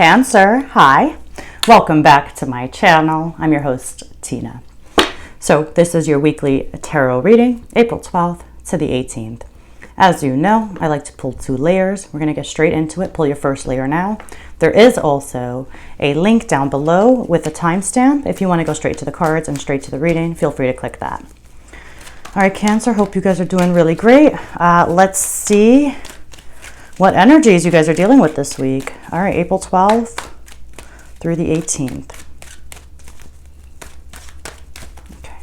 Cancer, hi. Welcome back to my channel. I'm your host, Tina. So this is your weekly tarot reading, April 12th to the 18th. As you know, I like to pull 2 layers. We're going to get straight into it. Pull your first layer now. There is also a link down below with a timestamp. If you want to go straight to the cards and straight to the reading, feel free to click that. All right, Cancer, hope you guys are doing really great. Let's see what energies you guys are dealing with this week. All right, April 12th through the 18th. Okay.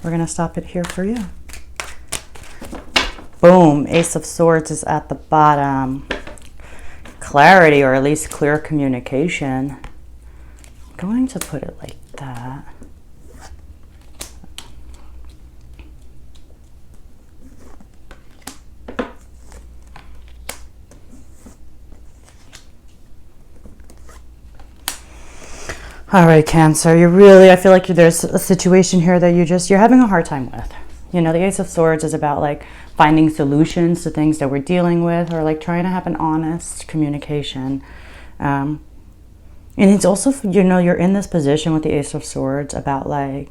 We're going to stop it here for you. Boom, Ace of Swords is at the bottom. Clarity, or at least clear communication. I'm going to put it like that. All right, Cancer, I feel like there's a situation here that you're having a hard time with. You know, the Ace of Swords is about like finding solutions to things that we're dealing with, or like trying to have an honest communication. And it's also, you know, you're in this position with the Ace of Swords about like,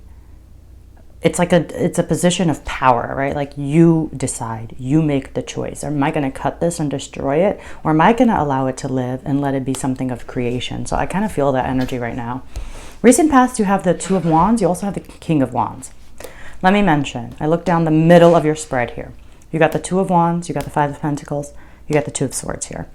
it's a position of power, right? Like you decide, you make the choice. Am I going to cut this and destroy it? Or am I going to allow it to live and let it be something of creation? So I kind of feel that energy right now. Recent past, you have the Two of Wands. You also have the King of Wands. Let me mention, I look down the middle of your spread here. You got the Two of Wands, you got the Five of Pentacles, you got the Two of Swords here.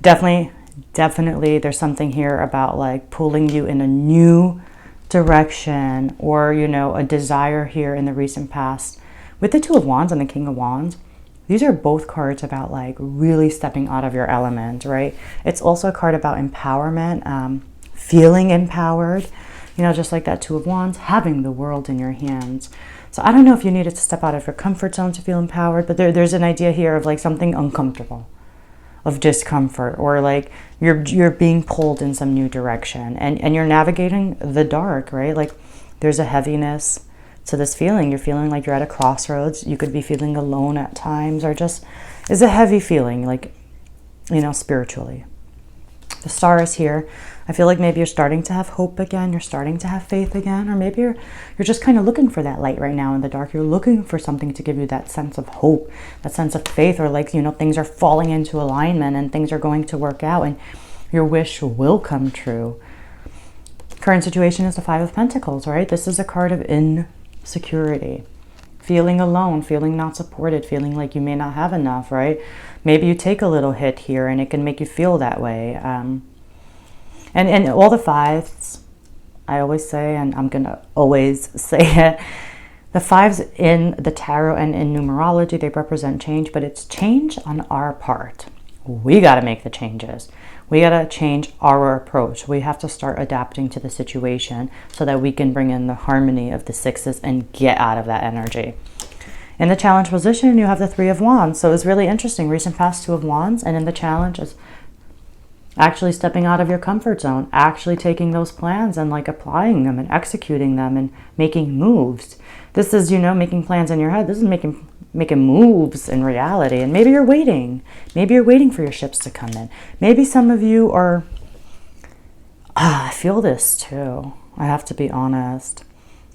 Definitely there's something here about like pulling you in a new direction, or, you know, a desire here in the recent past. With the Two of Wands and the King of Wands, these are both cards about like really stepping out of your element, right? It's also a card about empowerment, feeling empowered, you know, just like that Two of Wands, having the world in your hands. So I don't know if you needed to step out of your comfort zone to feel empowered, but there's an idea here of like something uncomfortable, of discomfort, or like you're being pulled in some new direction, and you're navigating the dark, right? Like there's a heaviness to this feeling. You're feeling like you're at a crossroads. You could be feeling alone at times, or just is a heavy feeling, like, you know, spiritually. The Star is here. I feel like maybe you're starting to have hope again. You're starting to have faith again, or maybe you're just kind of looking for that light right now in the dark. You're looking for something to give you that sense of hope, that sense of faith, or like, you know, things are falling into alignment and things are going to work out and your wish will come true. Current situation is the Five of Pentacles, right? This is a card of insecurity, feeling alone, feeling not supported, feeling like you may not have enough, right? Maybe you take a little hit here and it can make you feel that way. And all the fives, I always say, and I'm going to always say it, the fives in the tarot and in numerology, they represent change, but it's change on our part. We got to make the changes. We got to change our approach. We have to start adapting to the situation so that we can bring in the harmony of the sixes and get out of that energy. In the challenge position, you have the Three of Wands. So it's really interesting. Recent past, Two of Wands, and in the challenge is actually stepping out of your comfort zone, actually taking those plans and like applying them and executing them and making moves. This is, you know, making plans in your head. This is making moves in reality. And maybe you're waiting. Maybe you're waiting for your ships to come in. Maybe some of you are, I feel this too. I have to be honest.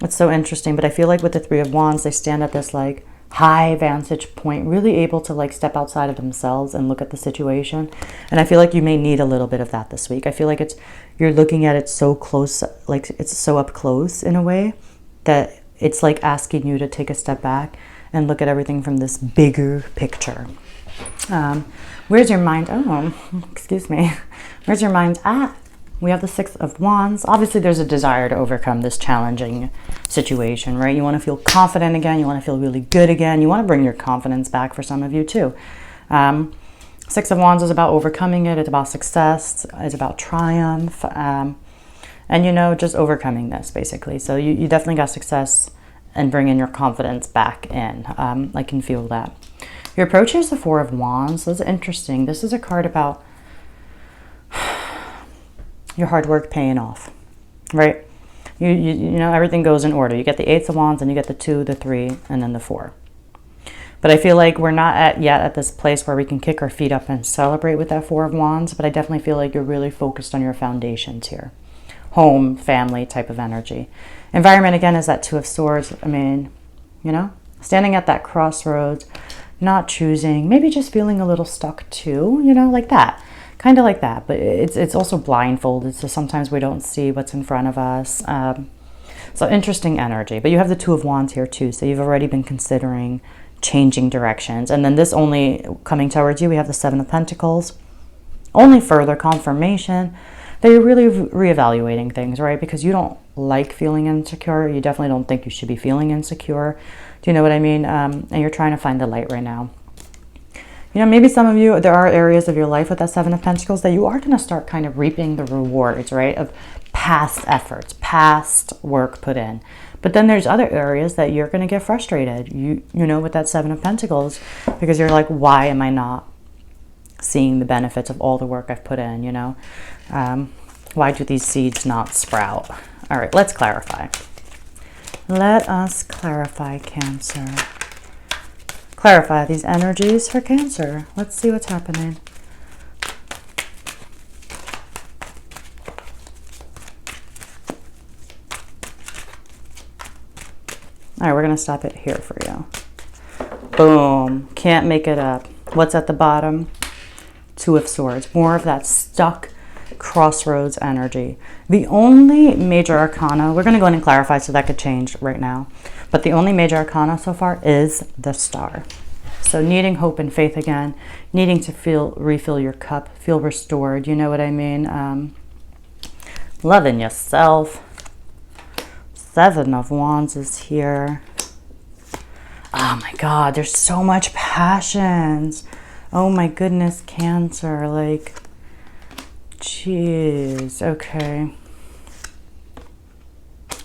It's so interesting, but I feel like with the Three of Wands, they stand at this like high vantage point, really able to like step outside of themselves and look at the situation. And I feel like you may need a little bit of that this week. I feel like you're looking at it so close, like it's so up close in a way that it's like asking you to take a step back and look at everything from this bigger picture. Where's your mind? Oh, excuse me. Where's your mind at? We have the Six of Wands. Obviously, there's a desire to overcome this challenging situation, right? You want to feel confident again. You want to feel really good again. You want to bring your confidence back for some of you too. Six of Wands is about overcoming it. It's about success. It's about triumph. And, you know, just overcoming this, basically. So you definitely got success and bringing your confidence back in. I can feel that. Your approach is the Four of Wands. This is interesting. This is a card about your hard work paying off, right? You know, everything goes in order. You get the Eight of Wands and you get the 2, the 3, and then the 4. But I feel like we're not yet at this place where we can kick our feet up and celebrate with that Four of Wands. But I definitely feel like you're really focused on your foundations here. Home, family type of energy. Environment, again, is that Two of Swords. I mean, you know, standing at that crossroads, not choosing, maybe just feeling a little stuck too, you know, like that. Kind of like that. But it's also blindfolded. So sometimes we don't see what's in front of us. So interesting energy. But you have the Two of Wands here too. So you've already been considering changing directions. And then this only coming towards you, we have the Seven of Pentacles. Only further confirmation that you're really reevaluating things, right? Because you don't like feeling insecure. You definitely don't think you should be feeling insecure. Do you know what I mean? And you're trying to find the light right now. You know, maybe some of you, there are areas of your life with that Seven of Pentacles that you are going to start kind of reaping the rewards, right? Of past efforts, past work put in. But then there's other areas that you're going to get frustrated, you know, with that Seven of Pentacles, because you're like, why am I not seeing the benefits of all the work I've put in, you know? Why do these seeds not sprout? All right, let's clarify. Let us clarify, Cancer. Clarify these energies for Cancer. Let's see what's happening. All right, we're going to stop it here for you. Boom. Can't make it up. What's at the bottom? Two of Swords. More of that stuck crossroads energy. The only major arcana, we're going to go in and clarify, so that could change right now. But the only major arcana so far is the Star. So needing hope and faith again. Needing to refill your cup. Feel restored. You know what I mean? Loving yourself. Seven of Wands is here. Oh my God, there's so much passions. Oh my goodness, Cancer. Like, jeez. Okay.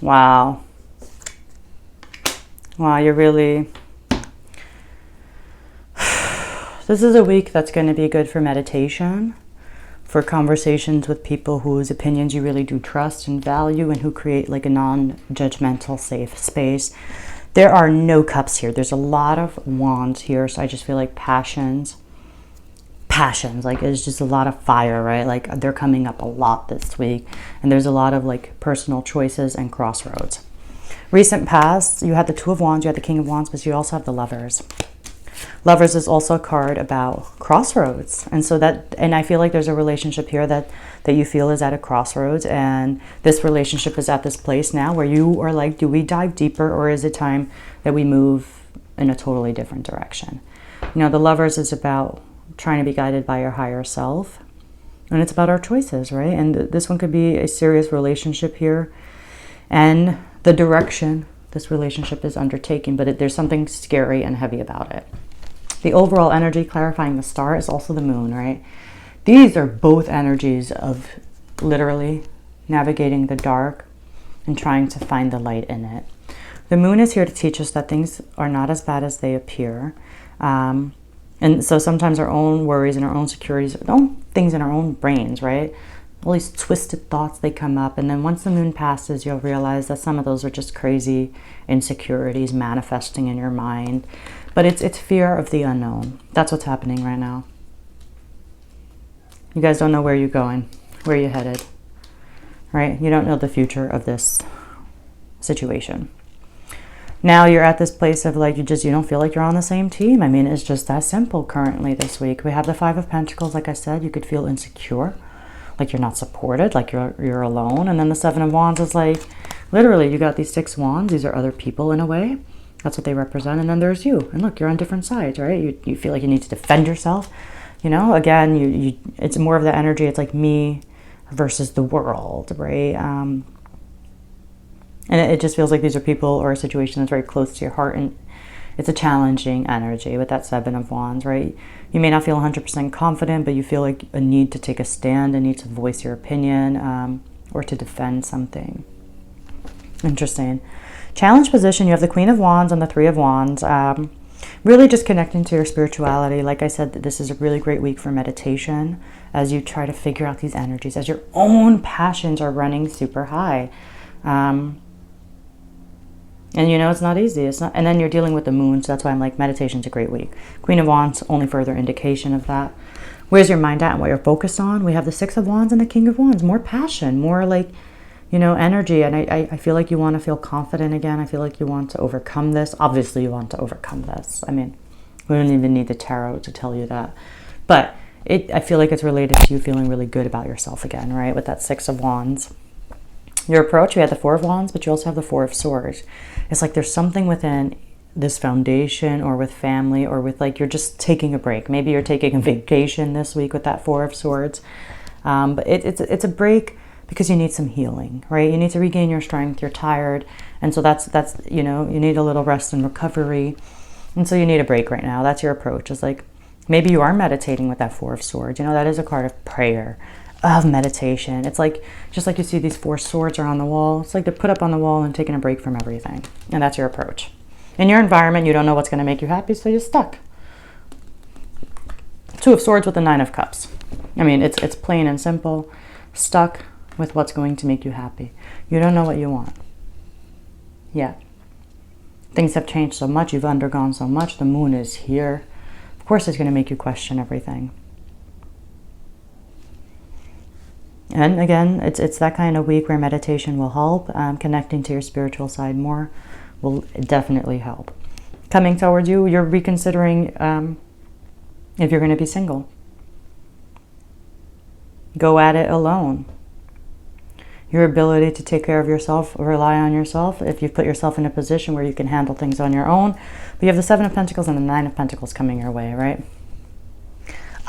Wow. Wow, you're really... This is a week that's going to be good for meditation, for conversations with people whose opinions you really do trust and value, and who create like a non-judgmental, safe space. There are no cups here. There's a lot of wands here, so I just feel like passions, like it's just a lot of fire, right? Like they're coming up a lot this week, and there's a lot of like personal choices and crossroads. Recent past, you had the Two of Wands, you had the King of Wands, but you also have the Lovers. Lovers is also a card about crossroads. And so that, and I feel like there's a relationship here that you feel is at a crossroads, and this relationship is at this place now where you are like, do we dive deeper, or is it time that we move in a totally different direction? You know, the Lovers is about trying to be guided by your higher self, and it's about our choices, right? And this one could be a serious relationship here, and the direction this relationship is undertaking, but there's something scary and heavy about it. The overall energy clarifying the Star is also the Moon, right? These are both energies of literally navigating the dark and trying to find the light in it. The Moon is here to teach us that things are not as bad as they appear. And so sometimes our own worries and our own insecurities, things in our own brains, right? All these twisted thoughts, they come up. And then once the Moon passes, you'll realize that some of those are just crazy insecurities manifesting in your mind. But it's fear of the unknown. That's what's happening right now. You guys don't know where you're going, where you're headed, right? You don't know the future of this situation. Now you're at this place of like, you don't feel like you're on the same team. I mean, it's just that simple currently this week. We have the Five of Pentacles. Like I said, you could feel insecure, like you're not supported, like you're alone. And then the Seven of Wands is like, literally, you got these Six Wands. These are other people in a way. That's what they represent. And then there's you. And look, you're on different sides, right? You feel like you need to defend yourself. You know, again, it's more of the energy. It's like me versus the world, right? And it just feels like these are people or a situation that's very close to your heart. And it's a challenging energy with that Seven of Wands, right? You may not feel 100% confident, but you feel like a need to take a stand, a need to voice your opinion, or to defend something. Interesting. Challenge position, you have the Queen of Wands and the Three of Wands. Really just connecting to your spirituality. Like I said, this is a really great week for meditation as you try to figure out these energies, as your own passions are running super high. And you know, it's not easy. It's not, and then you're dealing with the moon, so that's why I'm like, meditation's a great week. Queen of Wands, only further indication of that. Where's your mind at and what you're focused on? We have the Six of Wands and the King of Wands. More passion, more like, you know, energy. And I feel like you want to feel confident again. I feel like you want to overcome this. Obviously, you want to overcome this. I mean, we don't even need the tarot to tell you that. But I feel like it's related to you feeling really good about yourself again, right? With that Six of Wands. Your approach, we had the Four of Wands, but you also have the Four of Swords. It's like there's something within this foundation or with family or with like you're just taking a break. Maybe you're taking a vacation this week with that Four of Swords. But it's a break because you need some healing, right? You need to regain your strength. You're tired. And so that's you know, you need a little rest and recovery. And so you need a break right now. That's your approach. It's like maybe you are meditating with that Four of Swords. You know, that is a card of prayer, of meditation. It's like, just like you see these four swords are on the wall. It's like they're put up on the wall and taking a break from everything. And that's your approach. In your environment, you don't know what's going to make you happy, so you're stuck. Two of Swords with the Nine of Cups. I mean, it's plain and simple. Stuck with what's going to make you happy. You don't know what you want. Yeah. Things have changed so much. You've undergone so much. The moon is here. Of course, it's going to make you question everything. And again, it's that kind of week where meditation will help. Connecting to your spiritual side more will definitely help. Coming towards you, you're reconsidering if you're going to be single. Go at it alone. Your ability to take care of yourself, rely on yourself, if you've put yourself in a position where you can handle things on your own. But you have the Seven of Pentacles and the Nine of Pentacles coming your way, right?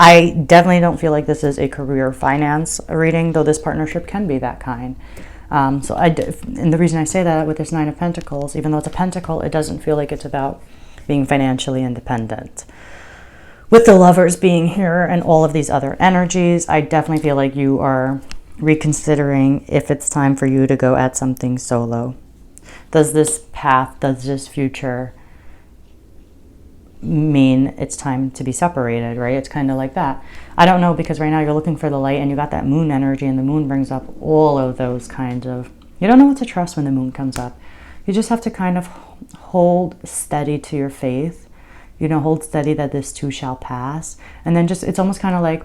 I definitely don't feel like this is a career finance reading, though this partnership can be that kind. And the reason I say that with this Nine of Pentacles, even though it's a pentacle, it doesn't feel like it's about being financially independent. With the Lovers being here and all of these other energies, I definitely feel like you are reconsidering if it's time for you to go at something solo. Does this path, does this future mean it's time to be separated, right? It's kind of like that. I don't know, because right now you're looking for the light and you got that moon energy, and the moon brings up all of those kinds of, you don't know what to trust when the moon comes up. You just have to kind of hold steady to your faith, you know, hold steady that this too shall pass. And then just, it's almost kind of like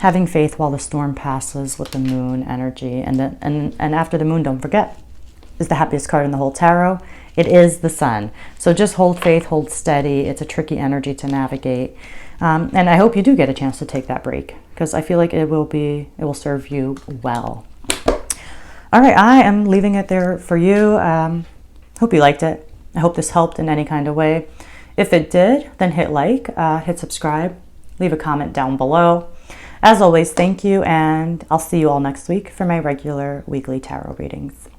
having faith while the storm passes with the moon energy. And then and after the moon, don't forget, is the happiest card in the whole tarot. It is the Sun. So just hold faith, hold steady. It's a tricky energy to navigate. And I hope you do get a chance to take that break, because I feel like it will serve you well. All right, I am leaving it there for you. Hope you liked it. I hope this helped in any kind of way. If it did, then hit like, hit subscribe, leave a comment down below. As always, thank you, and I'll see you all next week for my regular weekly tarot readings.